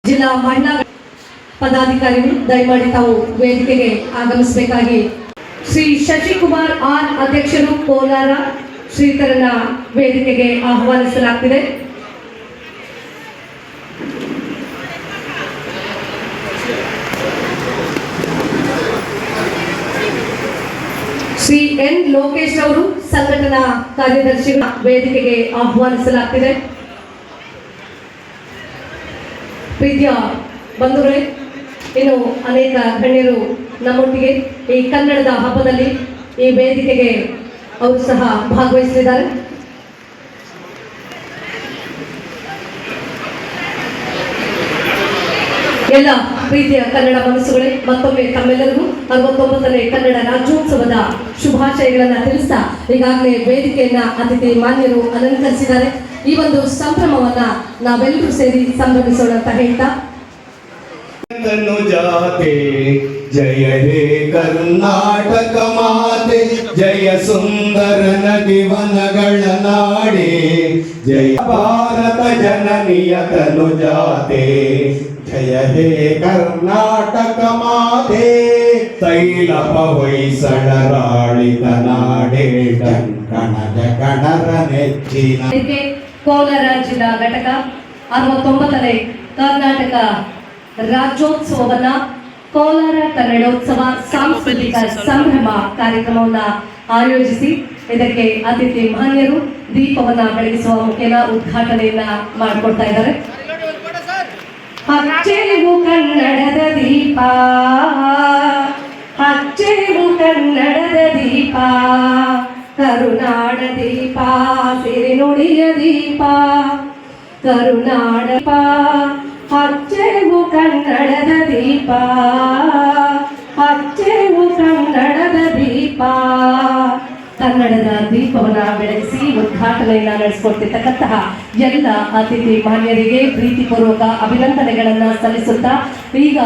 ಜಿಲ್ಲಾ ಮಹಿಳಾ ಪದಾಧಿಕಾರಿಗಳು ದಯಮಾಡಿ ತಾವು ವೇದಿಕೆಗೆ ಆಗಮಿಸಬೇಕಾಗಿ ಶ್ರೀ ಶಶಿಕುಮಾರ್ ಆರ್ ಅಧ್ಯಕ್ಷರು ಕೋಲಾರ ಶ್ರೀಧರನ ವೇದಿಕೆಗೆ ಆಹ್ವಾನಿಸಲಾಗುತ್ತಿದೆ. ಶ್ರೀ ಎನ್ ಲೋಕೇಶ್ ಅವರು ಸಂಘಟನಾ ಕಾರ್ಯದರ್ಶಿಗಳ ವೇದಿಕೆಗೆ ಆಹ್ವಾನಿಸಲಾಗುತ್ತಿದೆ. ಪ್ರೀತಿಯ ಬಂಧುಗಳೇ, ಇನ್ನು ಅನೇಕ ಗಣ್ಯರು ನಮ್ಮೊಟ್ಟಿಗೆ ಈ ಕನ್ನಡದ ಹಬ್ಬದಲ್ಲಿ ಈ ವೇದಿಕೆಗೆ ಅವರು ಸಹ ಭಾಗವಹಿಸಲಿದ್ದಾರೆ. ಎಲ್ಲ ಪ್ರೀತಿಯ ಕನ್ನಡ ಮನಸ್ಸುಗಳೇ, ಮತ್ತೊಮ್ಮೆ ತಮ್ಮೆಲ್ಲರಿಗೂ 69ನೇ ಕನ್ನಡ ರಾಜ್ಯೋತ್ಸವದ ಶುಭಾಶಯಗಳನ್ನು ತಿಳಿಸ್ತಾ ಈಗಾಗಲೇ ವೇದಿಕೆಯನ್ನ ಅತಿಥಿ ಮಾನ್ಯರು ಅಲಂಕರಿಸಿದ್ದಾರೆ. ಈ ಒಂದು ಸಂಭ್ರಮವನ್ನ ನಾವೆಲ್ಲರೂ ಸೇರಿ ಸಂಭ್ರಮಿಸೋಣ ಅಂತ ಹೇಳ್ತಾ, ಜಾತೆ ಜಯ ಹೇ ಕರ್ನಾಟಕ ಮಾತೆ, ಜಯ ಸುಂದರ ನದಿ ವನಗಳ ನಾಡೆ, ಜಯ ಭಾರತ ಜನನಿಯ ತನು ಜಾತೆ, ಜಯ ಹೇ ಕರ್ನಾಟಕ ಮಾತೆ, ತೈಲಪ ಹೊಯ್ಸಳ ರಾಳಿದ ನಾಡೆ, ಕಣಜ ಕಣರ ನೆಚ್ಚಿನ. ಕೋಲಾರ ಜಿಲ್ಲಾ ಘಟಕ 69ನೇ ಕರ್ನಾಟಕ ರಾಜ್ಯೋತ್ಸವವನ್ನ ಕೋಲಾರ ಕನ್ನಡೋತ್ಸವ ಸಾಂಸ್ಕೃತಿಕ ಸಂಭ್ರಮ ಕಾರ್ಯಕ್ರಮವನ್ನ ಆಯೋಜಿಸಿ ಇದಕ್ಕೆ ಅತಿಥಿ ಮಾನ್ಯರು ದೀಪವನ್ನ ಬೆಳಗಿಸುವ ಮುಖೇನ ಉದ್ಘಾಟನೆಯನ್ನ ಮಾಡಿಕೊಡ್ತಾ ಇದ್ದಾರೆ. ಹಚ್ಚೆವು ಕನ್ನಡದ ದೀಪ, ಹಚ್ಚೆವು ಕನ್ನಡದ ದೀಪ, ಕರುನಾಡ ದೀಪ, ಸಿರಿನುಡಿಯ ದೀಪ, ಕರುನಾಡ ದೀಪ, ಹಚ್ಚೆವು ಕನ್ನಡದ ದೀಪ, ಹಚ್ಚೆವು ಕನ್ನಡದ ದೀಪ. ಕನ್ನಡದ ದೀಪವನ್ನ ಬೆಳಗಿಸಿ ಉದ್ಘಾಟನೆಯನ್ನ ನಡೆಸಿಕೊಡ್ತಿರ್ತಕ್ಕಂತಹ ಎಲ್ಲ ಅತಿಥಿ ಮಾನ್ಯರಿಗೆ ಪ್ರೀತಿಪೂರ್ವಕ ಅಭಿನಂದನೆಗಳನ್ನ ಸಲ್ಲಿಸುತ್ತಾ ಈಗ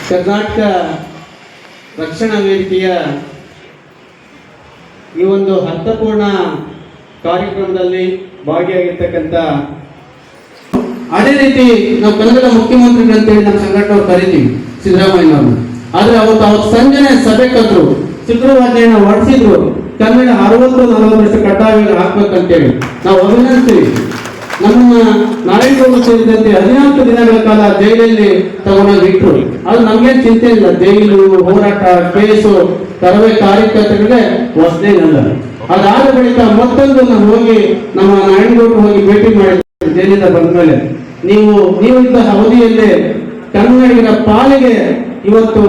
ಕರ್ನಾಟಕ ರಕ್ಷಣಾ ವೇದಿಕೆಯ ಈ ಒಂದು ಅರ್ಥಪೂರ್ಣ ಕಾರ್ಯಕ್ರಮದಲ್ಲಿ ಭಾಗಿಯಾಗಿರ್ತಕ್ಕಂಥ, ಅದೇ ರೀತಿ ನಾವು ಕನ್ನಡದ ಮುಖ್ಯಮಂತ್ರಿಗಳಂತೇಳಿ ನಮ್ಮ ಸಂಘಟನೆಯವ್ರು ಕರಿತೀವಿ ಸಿದ್ದರಾಮಯ್ಯನವ್ರನ್ನ. ಆದ್ರೆ ಅವತ್ತು ಸಂಜೆನೆ ಸಭೆ ಕರೆದ್ರು, ಶುಕ್ರವಾರನ ಹೊರಡಿಸಿದ್ರು, ಕನ್ನಡ 60-40 ಕಡ್ಡಾಯ ಹಾಕ್ಬೇಕಂತೇಳಿ ನಾವು ಅಭಿನಂದಿಸ್ತೀವಿ. ನಮ್ಮನ್ನ ನಾರಾಯಣಗೌಡ ಸೇರಿದಂತೆ 14 ದಿನಗಳ ಕಾಲ ಜೈಲಲ್ಲಿ ತಗೊಂಡೋಗಿ ಇಟ್ರು. ಅದು ನಮ್ಗೇನು ಚಿಂತೆ ಇಲ್ಲ, ಜೈಲು ಹೋರಾಟ ಕೇಸು ತರವೇ ಕಾರ್ಯಕರ್ತರಿಗೆ ಹೊಸದೇನಲ್ಲ. ಅದಾದ ಬಳಿಕ ಮತ್ತೊಂದು ನಾವು ಹೋಗಿ ನಮ್ಮ ನಾರಾಯಣಗೌಡರು ಹೋಗಿ ಭೇಟಿ ಮಾಡಿದ್ರು ಜೈಲಿಂದ ಬಂದ ಮೇಲೆ. ನೀವು ಇದ್ದ ಅವಧಿಯಲ್ಲೇ ಕನ್ನಡಿಗರ ಪಾಲಿಗೆ ಇವತ್ತು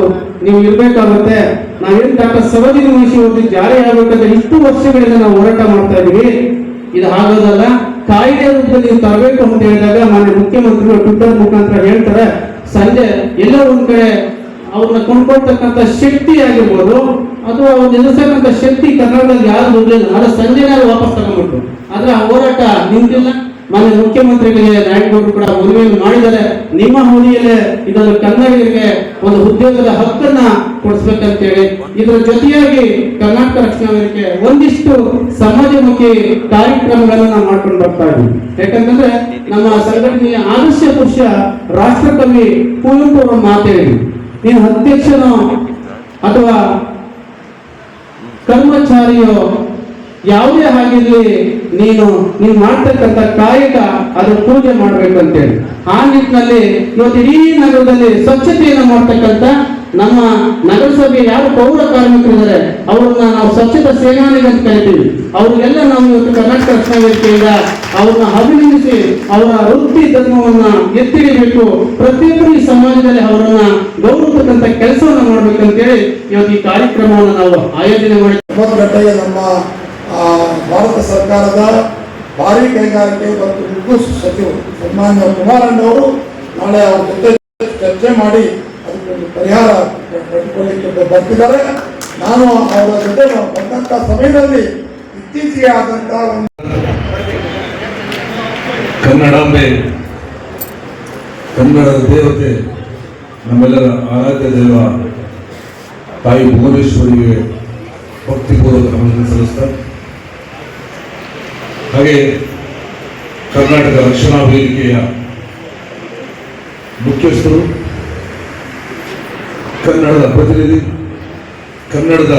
ನೀವು ಇರ್ಬೇಕಾಗುತ್ತೆ. ನಾವೇನು ಡಾಕ್ಟರ್ ಸವದಿ ಮಹಿಷಿ ಅವಧಿ ಜಾರಿ ಆಗ್ಬೇಕಂದ್ರೆ ಇಷ್ಟು ವರ್ಷಗಳಿಂದ ನಾವು ಹೋರಾಟ ಮಾಡ್ತಾ ಇದೀವಿ. ಇದು ಆಗೋದಲ್ಲ, ಕಾಯ್ದೆ ರೂಪದಲ್ಲಿ ನೀವು ತರಬೇಕು ಅಂತ ಹೇಳಿದಾಗ ಮಾನ್ಯ ಮುಖ್ಯಮಂತ್ರಿಗಳು ಟ್ವಿಟರ್ ಮುಖಾಂತರ ಹೇಳ್ತಾರೆ, ಸಂಜೆ ಎಲ್ಲ ಒಂದ್ ಕಡೆ ಅವ್ರನ್ನ ಕೊಂಡ್ಕೊಳ್ತಕ್ಕಂಥ ಶಕ್ತಿ ಆಗಿರ್ಬೋದು ಅಥವಾ ಅವ್ರು ನಿಲ್ಲಿಸತಕ್ಕಂಥ ಶಕ್ತಿ ಕರ್ನಾಟಕದಲ್ಲಿ ಯಾರು ಇರಲಿಲ್ಲ. ಆದ್ರೆ ಸಂಜೆನೇ ವಾಪಸ್ ತಗೊಂಡ್ಬಿಟ್ಟು, ಆದ್ರೆ ಆ ಹೋರಾಟ ನಿಂತಿಲ್ಲ. ಮಾನ್ಯ ಮುಖ್ಯಮಂತ್ರಿಗಳಿಗೆ ನಾಯಕರು ಕೂಡ ಮನವಿಯನ್ನು ಮಾಡಿದ್ದಾರೆ, ನಿಮ್ಮ ಅವಧಿಯಲ್ಲೇ ಇದನ್ನು ಕನ್ನಡಿಗರಿಗೆ ಒಂದು ಉದ್ಯೋಗದ ಹಕ್ಕನ್ನ ಕೊಡಿಸ್ಬೇಕಂತೇಳಿ. ಇದರ ಜೊತೆಯಾಗಿ ಕರ್ನಾಟಕ ರಕ್ಷಣಾ ವೇದಿಕೆ ಒಂದಿಷ್ಟು ಸಮಾಜಮುಖಿ ಕಾರ್ಯಕ್ರಮಗಳನ್ನು ನಾವು ಮಾಡ್ಕೊಂಡು ಬರ್ತಾ ಇದ್ವಿ. ಯಾಕಂತಂದ್ರೆ ನಮ್ಮ ಸಂಘಟನೆಯ ಆದರ್ಶ ಪುರುಷ ರಾಷ್ಟ್ರಕವಿ ಕುವೆಂಪು ಅವರ ಮಾತೇಳಿ, ನೀನು ಅಧ್ಯಕ್ಷನೋ ಅಥವಾ ಕರ್ಮಚಾರಿಯೋ ಯಾವುದೇ ಆಗಿರ್ಲಿ, ನೀನು ಮಾಡ್ತಕ್ಕಂಥ ಕಾಯಕ ಅದ್ರ ಪೂಜೆ ಮಾಡ್ಬೇಕಂತೇಳಿ ಆ ನಿಟ್ಟಿನಲ್ಲಿ ಇವತ್ತು ಇಡೀ ನಗರದಲ್ಲಿ ಸ್ವಚ್ಛತೆಯನ್ನು ಮಾಡ್ತಕ್ಕಂಥ ನಮ್ಮ ನಗರಸಭೆ ಯಾರು ಪೌರ ಕಾರ್ಮಿಕರಿದ್ದಾರೆ ಅವ್ರನ್ನ ನಾವು ಸ್ವಚ್ಛತಾ ಸೇನಾನಿಗಳು ಅಂತ ಕರಿತೀವಿ. ಅವ್ರಿಗೆಲ್ಲ ನಾವು ಇವತ್ತು ಕರ್ನಾಟಕ ರಕ್ಷಣಾ ವೇದಿಕೆಯಿಂದ ಅವ್ರನ್ನ ಅಭಿನಂದಿಸಿ ಅವರ ವೃತ್ತಿ ಧರ್ಮವನ್ನ ಎತ್ತಿಡಬೇಕು, ಪ್ರತಿಯೊಬ್ಬರು ಈ ಸಮಾಜದಲ್ಲಿ ಅವರನ್ನ ಗೌರವಿಸತಕ್ಕಂಥ ಕೆಲಸವನ್ನ ಮಾಡ್ಬೇಕಂತೇಳಿ ಇವತ್ತು ಈ ಕಾರ್ಯಕ್ರಮವನ್ನು ನಾವು ಆಯೋಜನೆ ಮಾಡಿ. ನಮ್ಮ ಭಾರತ ಸರ್ಕಾರದ ಭಾರಿ ಕೈಗಾರಿಕೆ ಮತ್ತು ಉಕ್ಕು ಸಚಿವರು ಸನ್ಮಾನ್ಯ ಕುಮಾರಣ್ಣವರು ನಾಳೆ ಅವ್ರ ಜೊತೆ ಚರ್ಚೆ ಮಾಡಿ ಅದಕ್ಕೊಂದು ಪರಿಹಾರ ಕಂಡುಕೊಳ್ಳಲಿಕ್ಕೆ ಬರ್ತಿದ್ದಾರೆ. ನಾನು ಅವರ ಜೊತೆ ಬಂದಂಥ ಸಮಯದಲ್ಲಿ ಇತ್ತೀಚೆಗೆ ಆದಂತಹ ಕನ್ನಡಾಂಬೆ, ಕನ್ನಡದ ದೇವತೆ, ನಮ್ಮೆಲ್ಲರ ಆರಾಧ್ಯ ದೈವ ತಾಯಿ ಭುವನೇಶ್ವರಿಗೆ ಭಕ್ತಿಪೂರ್ವಕ ನಮನ ಸಲ್ಲಿಸ್ತಾ, ಹಾಗೆ ಕರ್ನಾಟಕ ರಕ್ಷಣಾ ವೇದಿಕೆಯ ಮುಖ್ಯಸ್ಥರು, ಕನ್ನಡದ ಪ್ರತಿನಿಧಿ, ಕನ್ನಡದ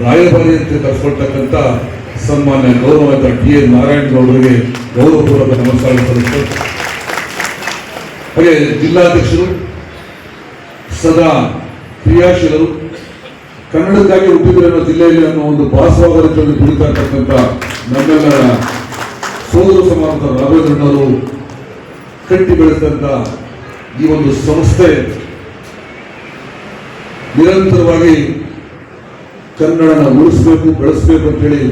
ರಾಯಭಾರಿ ಅಂತ ಕರೆಸ್ಕೊಳ್ತಕ್ಕಂಥ ಸನ್ಮಾನ್ಯ ಗೌರವಾದ ಟಿ.ಎನ್. ನಾರಾಯಣಗೌಡರಿಗೆ ಗೌರವಪೂರ್ವಕ ನಮಸ್ಕಾರ ಸಲ್ಲಿಸ್ತಾರೆ. ಹಾಗೆ ಜಿಲ್ಲಾಧ್ಯಕ್ಷರು, ಸದಾ ಕ್ರಿಯಾಶೀಲರು, ಕನ್ನಡಕ್ಕಾಗಿ ಹುಟ್ಟಿದ್ರೆ ಅನ್ನೋ ಜಿಲ್ಲೆಯಲ್ಲಿ ಅನ್ನೋ ಒಂದು ಭಾಸವಾದ ರೀತಿಯಲ್ಲಿ ದುಡಿತಾ ಇರ್ತಕ್ಕಂಥ ನಮ್ಮೆಲ್ಲರ ಸೋದರ ಸಮಾನದ ರಾಘವೇಂದ್ರನವರು ಕಟ್ಟಿ ಬೆಳೆಸಿದಂಥ ಈ ಒಂದು ಸಂಸ್ಥೆ ನಿರಂತರವಾಗಿ ಕನ್ನಡನ ಉಳಿಸಬೇಕು, ಬೆಳೆಸಬೇಕು ಅಂತೇಳಿ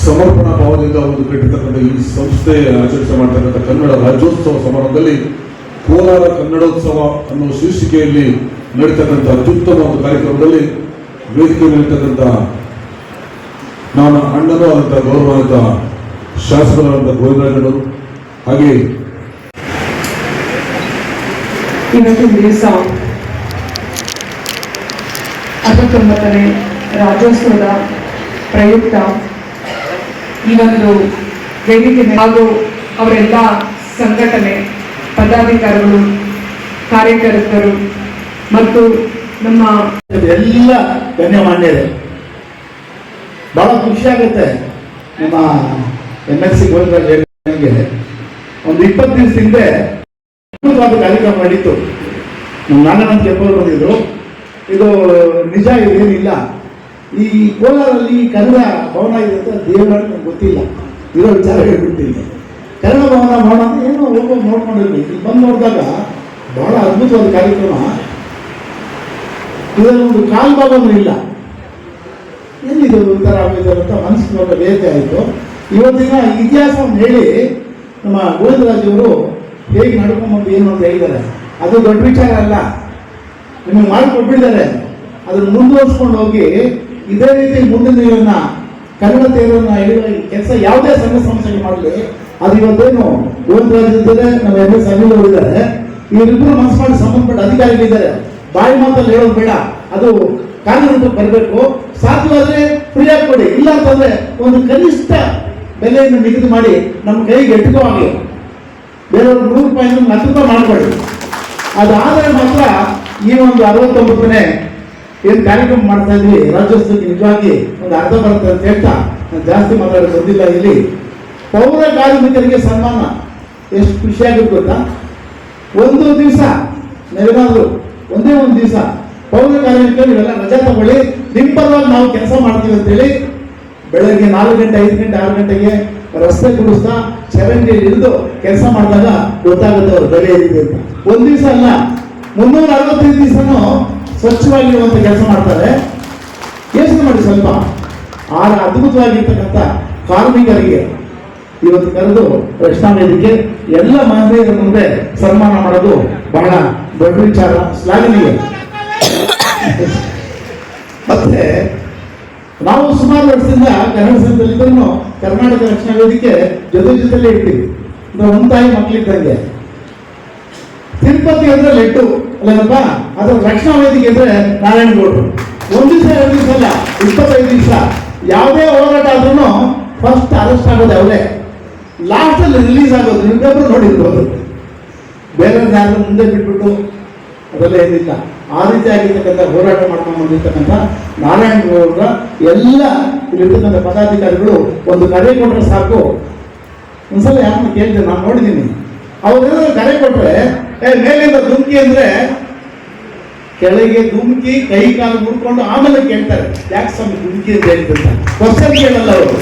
ಸಮರ್ಪಣಾ ಭಾವದಿಂದ ಒಂದು ಕಟ್ಟಿರ್ತಕ್ಕಂಥ ಈ ಸಂಸ್ಥೆ ಆಚರಣೆ ಮಾಡ್ತಕ್ಕಂಥ ಕನ್ನಡ ರಾಜ್ಯೋತ್ಸವ ಸಮಾರಂಭದಲ್ಲಿ ಕೋಲಾರ ಕನ್ನಡೋತ್ಸವ ಅನ್ನೋ ಶೀರ್ಷಿಕೆಯಲ್ಲಿ ನಡೀತಕ್ಕಂಥ ಅತ್ಯುತ್ತಮ ಒಂದು ಕಾರ್ಯಕ್ರಮದಲ್ಲಿ ವೇದಿಕೆ ನಡೀತಕ್ಕಂಥ ನಾನು ಅಣ್ಣನೂ ಆದಂಥ ಗೌರವಾನ್ವಿತ ಶಾಸಕರಾದಂಥ ಗೋವಿಂದರಾಜನವರು, ಹಾಗೆ ಇವತ್ತಿನ ದಿವಸ 69ನೇ ರಾಜ್ಯೋತ್ಸವದ ಪ್ರಯುಕ್ತ ಈ ಒಂದು ವೇದಿಕೆ ಹಾಗೂ ಅವರೆಲ್ಲ ಸಂಘಟನೆ ಪದಾಧಿಕಾರಿಗಳು, ಕಾರ್ಯಕರ್ತರು ಮತ್ತು ನಮ್ಮ ಎಲ್ಲ ಗಣ್ಯಮಾನ್ಯರೇ, ಬಹಳ ಖುಷಿ ಆಗುತ್ತೆ. ನಿಮ್ಮ MLC ಗೋವಿಂದರಾಜ್ ಹೇಳಿದಂಗೆ ಒಂದು 20 ದಿವಸ ಹಿಂದೆ ಅದ್ಭುತವಾದ ಕಾರ್ಯಕ್ರಮ ನಡೀತು. ನಾಗನಾಥ್ ಕೆಂಪವರು ಬಂದಿದ್ರು. ಇದು ನಿಜ, ಇದೇನಿಲ್ಲ. ಈ ಕೋಲಾರಲ್ಲಿ ಕನ್ನಡ ಭವನ ಇದೆ ಅಂತ ದೇವರ ನನಗೆ ಗೊತ್ತಿಲ್ಲ, ಇರೋ ವಿಚಾರ ಹೇಳ್ಬಿಡ್ತೀನಿ. ಕನ್ನಡ ಭವನ ಅಂತ ಏನೋ ಹೋಗೋ ನೋಡ್ಕೊಂಡಿರ್ಲಿ. ಇಲ್ಲಿ ಬಂದು ನೋಡಿದಾಗ ಬಹಳ ಅದ್ಭುತವಾದ ಕಾರ್ಯಕ್ರಮ. ಇದರೊಂದು ಕಾಲ್ಭಾಗನೂ ಇಲ್ಲ. ಏನಿದು ಒಂಥರ ಆಗಿದ್ದಾರೆ ಅಂತ ಮನಸ್ಸಿಗೆ ಒಂದು ಬೇಜಾರು ಆಯಿತು. ಇವತ್ತಿನ ಇತಿಹಾಸವನ್ನು ಹೇಳಿ ನಮ್ಮ ಗೋವಿಂದರಾಜ್ ಅವರು ಹೇಗೆ ನಡ್ಕೊಂಡ್ಬಂದು ಏನು ಅಂತ ಹೇಳಿದ್ದಾರೆ. ಅದು ದೊಡ್ಡ ವಿಚಾರ ಅಲ್ಲ, ನಿಮಗೆ ಮಾಡಿಕೊಟ್ಬಿಟ್ಟಿದ್ದಾರೆ. ಅದನ್ನು ಮುಂದುವರಿಸ್ಕೊಂಡು ಹೋಗಿ ಇದೇ ರೀತಿ ಮುಂದಿನ ದಿನ ಕನ್ನಡ ತೇರನ್ನು ಹೇಳುವ ಕೆಲಸ ಯಾವುದೇ ಸಂಘ ಸಂಸ್ಥೆಗೆ ಮಾಡಲಿ. ಅದು ಇವತ್ತೇನು ಗೋವಿಂದರಾಜ್ ಇದ್ದಾರೆ, ನಮ್ಮ MS ಅನಿಲ್ ಅವರು ಇದ್ದಾರೆ, ಇವರಿಬ್ಬರು ಮನಸ್ಸು ಮಾಡಿ ಸಂಬಂಧಪಟ್ಟ ಅಧಿಕಾರಿಗಳಿದ್ದಾರೆ. ಬಾಯಿ ಮಾತಲ್ಲಿ ಹೇಳೋದು ಬೇಡ, ಅದು ಕಾನೂನು ಬರಬೇಕು. ಸಾಧ್ಯವಾದರೆ ಫ್ರೀಯಾಗಿ ಕೊಡಿ, ಇಲ್ಲ ಅಂತಂದ್ರೆ ಒಂದು ಕನಿಷ್ಠ ಬೆಲೆಯನ್ನು ನಿಗದಿ ಮಾಡಿ ನಮ್ಮ ಕೈಗೆ ಎಟ್ಕೋ ಆಗಲಿ. ಬೇರೆಯವ್ರು 100 ರೂಪಾಯಿನ 10 ರೂಪಾಯಿ ಮಾಡ್ಕೊಳ್ಳಿ. ಅದಾದರೆ ಮಾತ್ರ ಈ ಒಂದು 69ನೇ ಏನು ಕಾರ್ಯಕ್ರಮ ಮಾಡ್ತಾ ಇದ್ವಿ ರಾಜ್ಯೋತ್ಸವಕ್ಕೆ ನಿಜವಾಗಿ ಒಂದು ಅರ್ಥ ಬರುತ್ತೆ ಅಂತ ಹೇಳ್ತಾ ನಾನು ಜಾಸ್ತಿ ಮಾತಾಡೋದು ಬಂದಿಲ್ಲ. ಇಲ್ಲಿ ಪೌರ ಕಾರ್ಮಿಕರಿಗೆ ಸನ್ಮಾನ ಎಷ್ಟು ಖುಷಿಯಾಗುತ್ತೆ ಗೊತ್ತಾ. ಒಂದು ದಿವಸ ನಾವೇನಾದ್ರು ಒಂದೇ ಒಂದು ದಿವಸ ಪೌರ ಕಾರ್ಮಿಕರು ಇವೆಲ್ಲ ರಜಾ ತಗೊಳ್ಳಿ, ನಿಮ್ಮ ಪರವಾಗಿ ನಾವು ಕೆಲಸ ಮಾಡ್ತೀವಿ ಅಂತೇಳಿ ಬೆಳಗ್ಗೆ 4 ಗಂಟೆ 5 ಗಂಟೆ 6 ಗಂಟೆಗೆ ರಸ್ತೆ ಗುಡಿಸ್ತಾ ಚರಂಡಿ ಹಿಡಿದು ಕೆಲಸ ಮಾಡಿದಾಗ ಗೊತ್ತಾಗುತ್ತೆ ಅವ್ರ ಬೆಲೆ ಏನಿದೆ ಅಂತ. ಒಂದು ದಿವಸ ಅಲ್ಲ, 365 ದಿವಸನೂ ಸ್ವಚ್ಛವಾಗಿರುವಂತ ಕೆಲಸ ಮಾಡ್ತಾರೆ. ಯೋಚನೆ ಮಾಡಿ ಸ್ವಲ್ಪ. ಆ ಅದ್ಭುತವಾಗಿರ್ತಕ್ಕಂಥ ಕಾರ್ಮಿಕರಿಗೆ ಇವತ್ತು ಕರೆದು ರಕ್ಷಣಾ ವೇದಿಕೆ ಎಲ್ಲ ಮಹಿಳೆಯರ ಮುಂದೆ ಸನ್ಮಾನ ಮಾಡೋದು ಬಹಳ ದೊಡ್ಡ ವಿಚಾರ, ಶ್ಲಾಘನೀಯ. ಮತ್ತೆ ನಾವು ಸುಮಾರು ವರ್ಷದಿಂದ ಕನ್ನಡ ಸಂಘದಲ್ಲಿದ್ದರೂ ಕರ್ನಾಟಕ ರಕ್ಷಣಾ ವೇದಿಕೆ ಜೊತೆಲೇ ಇರ್ತೀವಿ. ಒಂದು ತಾಯಿ ಮಕ್ಕಳಿದ್ದಂಗೆ. ತಿರುಪತಿ ಅಂದ್ರೆ ಲೆಟ್ಟು ಅಲ್ಲೇನಪ್ಪ, ಅದ್ರ ರಕ್ಷಣಾ ವೇದಿಕೆ ಅಂದ್ರೆ ನಾರಾಯಣಗೌಡರು. ಒಂದು ದಿವಸ 2 ದಿವಸ ಅಲ್ಲ, 25 ದಿವಸ ಯಾವುದೇ ಹೋರಾಟ ಆದ್ರೂ ಫಸ್ಟ್ ಅರೆಸ್ಟ್ ಆಗೋದು ಅವರೇ, ಲಾಸ್ಟ್ ಅಲ್ಲಿ ರಿಲೀಸ್ ಆಗೋದು. ನಿಮ್ಗೊಬ್ಬರು ನೋಡಿರ್ಬೋದು. ಬೇರೆ ಯಾರು ಮುಂದೆ ಬಿಟ್ಬಿಟ್ಟು ಅದೆಲ್ಲ ಏನಿಲ್ಲ. ಆ ರೀತಿ ಆಗಿರ್ತಕ್ಕಂಥ ಹೋರಾಟ ಮಾಡ್ಕೊಂಡು ಬಂದಿರ್ತಕ್ಕಂಥ ನಾರಾಯಣಗೌಡರ ಎಲ್ಲ ಇಲ್ಲಿರ್ತಕ್ಕಂಥ ಪದಾಧಿಕಾರಿಗಳು ಒಂದು ಕರೆ ಕೊಟ್ಟರೆ ಸಾಕು. ಒಂದ್ಸಲ ಯಾರನ್ನ ಕೇಳಿದೆ, ನಾನು ನೋಡಿದ್ದೀನಿ. ಅವ್ರೇನಾದ್ರು ಕರೆ ಕೊಟ್ರೆ ಮೇಲಿಂದ ಧುಮುಕಿ ಅಂದ್ರೆ ಕೆಳಗೆ ಧುಮುಕಿ ಕೈ ಕಾಲು ಮುಡ್ಕೊಂಡು ಆಮೇಲೆ ಕೇಳ್ತಾರೆ, ಯಾಕೆ ಸ್ವಾಮಿ ಧುಮುಕಿ ಅಂತ ಹೇಳ್ತಿರ್ತ, ಕ್ವಶನ್ ಕೇಳಲ್ಲ ಅವರು.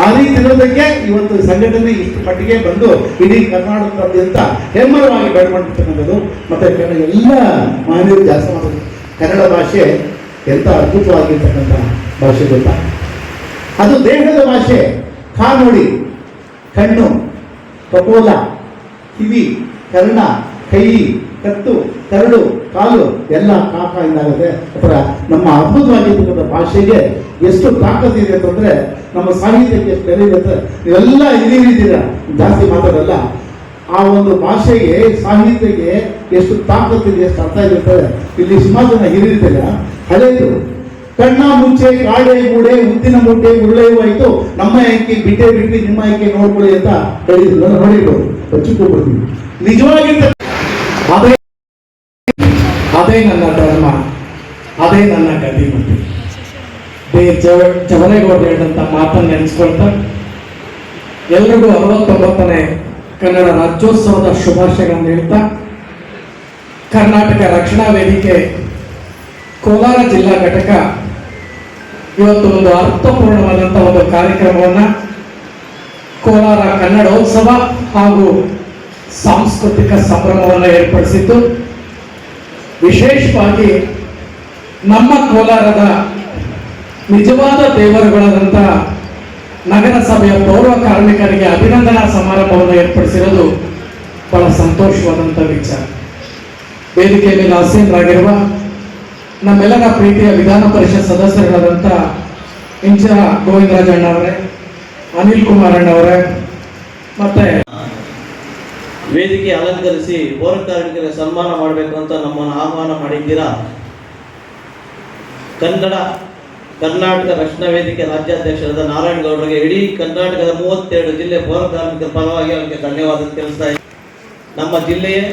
ಆ ರೀತಿ ಇರೋದಕ್ಕೆ ಇವತ್ತು ಸಂಘಟನೆ ಇಷ್ಟು ಮಟ್ಟಿಗೆ ಬಂದು ಇಡೀ ಕರ್ನಾಟಕದಾದ್ಯಂತ ಹೆಮ್ಮರವಾಗಿ ಬೆಳೆಕೊಂಡಿರ್ತಕ್ಕಂಥದ್ದು. ಮತ್ತೆ ಎಲ್ಲ ಮಾನವೀಯರು ಜಾಸ್ತಿ ಮಾಡೋದು. ಕನ್ನಡ ಭಾಷೆ ಎಂಥ ಅದ್ಭುತವಾಗಿರ್ತಕ್ಕಂಥ ಭಾಷೆ ಗೊತ್ತಾ. ಅದು ದೇಹದ ಭಾಷೆ. ನೋಡಿ, ಕಣ್ಣು, ಕಪೋಲ, ಕಿವಿ, ಕರ್ಣ, ಕೈ, ಕತ್ತು, ಕರಡು, ಕಾಲು ಎಲ್ಲ ಕಾಕ ಎಂದಾಗುತ್ತೆ. ಅಥವಾ ನಮ್ಮ ಅದ್ಭುತವಾಗಿರ್ತಕ್ಕಂಥ ಭಾಷೆಗೆ ಎಷ್ಟು ತಾಕತ್ತಿದೆ ಅಂತಂದ್ರೆ, ನಮ್ಮ ಸಾಹಿತ್ಯಕ್ಕೆ ಎಷ್ಟು ಬೆಲೆ ಇದೆ ಅಂತ ನೀವೆಲ್ಲ ಹಿರಿಯರಿದ್ದೀರ, ಜಾಸ್ತಿ ಮಾತಾಡಲ್ಲ. ಆ ಒಂದು ಭಾಷೆಗೆ, ಸಾಹಿತ್ಯಕ್ಕೆ ಎಷ್ಟು ತಾಕತ್ತಿದೆ, ಎಷ್ಟು ಅರ್ಥ ಇರ್ತದೆ. ಇಲ್ಲಿ ಸುಮಾರು ಜನ ಹಿರಿಯರಿದ್ದೀರ. ಹಳೆಯದು ಕಣ್ಣ ಮುಚ್ಚೆ ಕಾಡೆ ಗೂಡೆ ಉದ್ದಿನ ಮೂಟೆ ಉರುಳೆಯುವಾಯ್ತು, ನಮ್ಮ ಆಯ್ಕೆ ಬಿಟ್ಟೆ ಬಿಟ್ಟು ನಿಮ್ಮ ಆಯ್ಕೆ ನೋಡ್ಕೊಳ್ಳಿ ಅಂತ ಹೇಳಿದ್ರು. ನೋಡಿರ್ಬೋದು, ಬಚ್ಚಿಕೊಳ್ತೀವಿ. ನಿಜವಾಗಿರ್ತ ಅದೇ ನನ್ನ ಧರ್ಮ, ಅದೇ ನನ್ನ ಗತಿಮತಿ. ಜವರೇಗೌಡರು ಹೇಳಿದಂಥ ಮಾತನ್ನು ನೆನೆಸ್ಕೊಳ್ತಾ ಎಲ್ರಿಗೂ 69ನೇ ಕನ್ನಡ ರಾಜ್ಯೋತ್ಸವದ ಶುಭಾಶಯಗಳನ್ನು ಹೇಳ್ತಾ, ಕರ್ನಾಟಕ ರಕ್ಷಣಾ ವೇದಿಕೆ ಕೋಲಾರ ಜಿಲ್ಲಾ ಘಟಕ ಇವತ್ತು ಒಂದು ಅರ್ಥಪೂರ್ಣವಾದಂಥ ಒಂದು ಕಾರ್ಯಕ್ರಮವನ್ನು ಕೋಲಾರ ಕನ್ನಡೋತ್ಸವ ಹಾಗೂ ಸಾಂಸ್ಕೃತಿಕ ಸಂಭ್ರಮವನ್ನು ಏರ್ಪಡಿಸಿದ್ದು, ವಿಶೇಷವಾಗಿ ನಮ್ಮ ಕೋಲಾರದ ನಿಜವಾದ ದೇವರುಗಳಾದಂಥ ನಗರಸಭೆಯ ಪೌರ ಕಾರ್ಮಿಕರಿಗೆ ಅಭಿನಂದನಾ ಸಮಾರಂಭವನ್ನು ಏರ್ಪಡಿಸಿರೋದು ಬಹಳ ಸಂತೋಷವಾದಂಥ ವಿಚಾರ. ವೇದಿಕೆ ಮೇಲೆ ಆಸೀನರಾಗಿರುವ ನಮ್ಮೆಲ್ಲರ ಪ್ರೀತಿಯ ವಿಧಾನ ಪರಿಷತ್ ಸದಸ್ಯರುಗಳಾದಂಥ ಇಂಚರ ಗೋವಿಂದರಾಜಣ್ಣವರೇ, ಅನಿಲ್ ಕುಮಾರ್ ಅಣ್ಣವರೇ, ಮತ್ತೆ ವೇದಿಕೆ ಅಲಂಕರಿಸಿ ಪೌರ ಕಾರ್ಮಿಕರಿಗೆ ಸನ್ಮಾನ ಮಾಡಬೇಕು ಅಂತ ನಮ್ಮನ್ನು ಆಹ್ವಾನ ಮಾಡಿದ್ದೀರಾ. ಕರ್ನಾಟಕ ರಕ್ಷಣಾ ವೇದಿಕೆ ರಾಜ್ಯಾಧ್ಯಕ್ಷರಾದ ನಾರಾಯಣ ಗೌಡರಿಗೆ ಇಡೀ ಕರ್ನಾಟಕದ 32 ಜಿಲ್ಲೆ ಪೌರ ಕಾರ್ಮಿಕರ ಪರವಾಗಿ ಅವರಿಗೆ ಧನ್ಯವಾದ ತಿಳಿಸ್ತಾ ಇದ್ದೀನಿ. ನಮ್ಮ ಜಿಲ್ಲೆಯೇ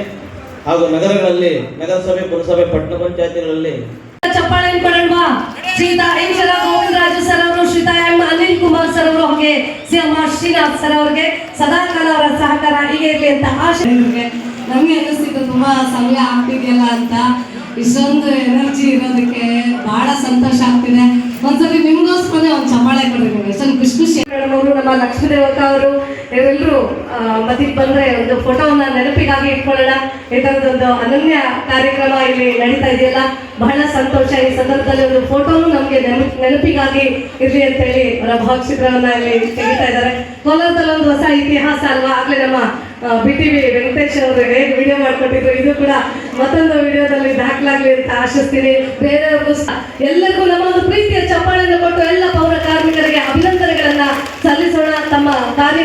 ಹಾಗೂ ನಗರಗಳಲ್ಲಿ, ನಗರಸಭೆ, ಪುರಸಭೆ, ಪಟ್ಟಣ ಪಂಚಾಯತಿಗಳಲ್ಲಿ ಚಪ್ಪಾಳೆ ಕೊಡಲ್ವಾ? ಶ್ರೀಯುತ ಇಂಚರ ಗೋವಿಂದರಾಜು ಸರ್ ಅವರು, ಶ್ರೀಯುತ ಎಂ ಅನಿಲ್ ಕುಮಾರ್ ಸರ್ ಅವರು, ಹಾಗೆ ಸಿಎಂ ಶ್ರೀನಾಥ್ ಸರ್ ಅವರಿಗೆ ಸದಾಕಾಲ ಅವರ ಸಹಕಾರ ಹೀಗೆ ಇರಲಿ ಅಂತ ಆಶೆ. ನಮ್ಗೆ ಅನಿಸ್ತಿತ್ತು ತುಂಬಾ ಸಮಯ ಆಗ್ತಿದೆಯಲ್ಲ ಅಂತ. ಇಷ್ಟೊಂದು ಎನರ್ಜಿ ಇರೋದಕ್ಕೆ ಬಹಳ ಸಂತೋಷ ಆಗ್ತಿದೆ. ಒಂದ್ಸರಿ ನಿಮ್ಗೋಸ್ಕರ ಒಂದು ಚಪ್ಪಾಳೆ ಕೊಡ್ರಿ, ಎಷ್ಟೊಂದು ಖುಷಿ ಖುಷಿ. ನಮ್ಮ ಲಕ್ಷ್ಮೀ ದೇವಕ ಅವರು ಇವರೆಲ್ಲರೂ ಮತ್ತಿಗೆ ಬಂದ್ರೆ ಒಂದು ಫೋಟೋವನ್ನ ನೆನಪಿಗಾಗಿ ಇಟ್ಕೊಳ್ಳೋಣ. ಈ ತರದೊಂದು ಅನನ್ಯ ಕಾರ್ಯಕ್ರಮ ಇಲ್ಲಿ ನಡೀತಾ ಇದೆಯಲ್ಲ, ಬಹಳ ಸಂತೋಷ. ಈ ಸಂದರ್ಭದಲ್ಲಿ ಒಂದು ಫೋಟೋನು ನಮ್ಗೆ ನೆನಪಿಗಾಗಿ ಇರ್ಲಿ ಅಂತ ಹೇಳಿ ಅವರ ಭಾವಚಿತ್ರವನ್ನ ಇಲ್ಲಿ ತೆಗಿತಾ ಇದ್ದಾರೆ. ಕೋಲಾರದಲ್ಲಿ ಒಂದು ಹೊಸ ಇತಿಹಾಸ ಅಲ್ವಾ? ಆಗ್ಲೇ ನಮ್ಮ BTV ವೆಂಕಟೇಶ್ ಅವರು ಹೇಗೆ ವಿಡಿಯೋ ಮಾಡ್ಕೊಟ್ಟಿದ್ರು, ಇದು ಕೂಡ ಮತ್ತೊಂದು ವಿಡಿಯೋದಲ್ಲಿ ದಾಖಲಾಗ್ಲಿ ಅಂತ ಆಶಿಸ್ತೀನಿ. ಬೇರೆಯವ್ರಿಗೂ ಎಲ್ಲರಿಗೂ ನಮ್ಮ ಒಂದು ಪ್ರೀತಿಯ ಚಪ್ಪಾಳೆಯನ್ನು ಕೊಟ್ಟು ಎಲ್ಲ ಪೌರ ಕಾರ್ಮಿಕರಿಗೆ ಅಭಿನಂದನೆಗಳನ್ನ ಸಲ್ಲಿಸೋಣ. ತಮ್ಮ ಕಾರ್ಯ